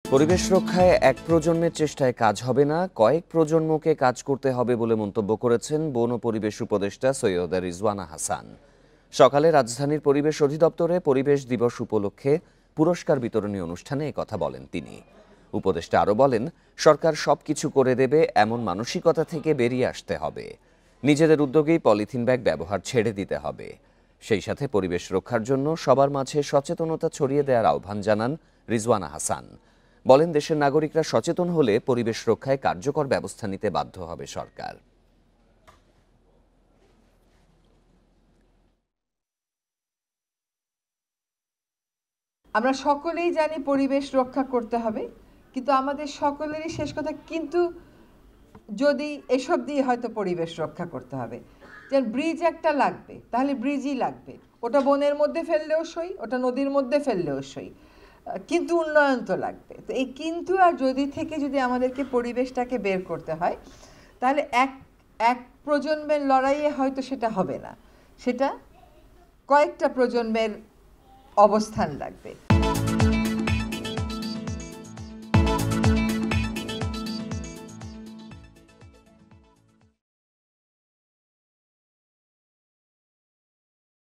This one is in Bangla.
পরিবেশ রক্ষায় এক প্রজন্মের চেষ্টায় কাজ হবে না, কয়েক প্রজন্মকে কাজ করতে হবে বলে মন্তব্য করেছেন বন ও পরিবেশ উপদেষ্টা সৈয়দা রিজওয়ানা হাসান। সকালে রাজধানীর পরিবেশ অধিদপ্তরে পরিবেশ দিবস উপলক্ষে পুরস্কার বিতরণী অনুষ্ঠানে একথা বলেন তিনি। উপদেষ্টা আরও বলেন, সরকার সবকিছু করে দেবে এমন মানসিকতা থেকে বেরিয়ে আসতে হবে। নিজেদের উদ্যোগেই পলিথিন ব্যাগ ব্যবহার ছেড়ে দিতে হবে। সেই সাথে পরিবেশ রক্ষার জন্য সবার মাঝে সচেতনতা ছড়িয়ে দেওয়ার আহ্বান জানান রিজওয়ানা হাসান। বলেন, দেশের নাগরিকরা সচেতন হলে পরিবেশ রক্ষায় কার্যকর ব্যবস্থা নিতে বাধ্য হবে সরকার। আমরা সকলেই জানি পরিবেশ রক্ষা করতে হবে, কিন্তু আমাদের সকলেরই শেষ কথা কিন্তু যদি এসব দিয়ে হয়তো পরিবেশ রক্ষা করতে হবে। যেন ব্রিজ একটা লাগবে, তাহলে ব্রিজই লাগবে, ওটা বনের মধ্যে ফেললেও সই, ওটা নদীর মধ্যে ফেললেও সই, কিন্তু উন্নয়ন তো লাগবে। তো এই কিন্তু আর যদি থেকে যদি আমাদেরকে পরিবেশটাকে বের করতে হয়, তাহলে এক প্রজন্মের লড়াইয়ে হয়তো সেটা হবে না, সেটা কয়েকটা প্রজন্মের অবস্থান লাগবে।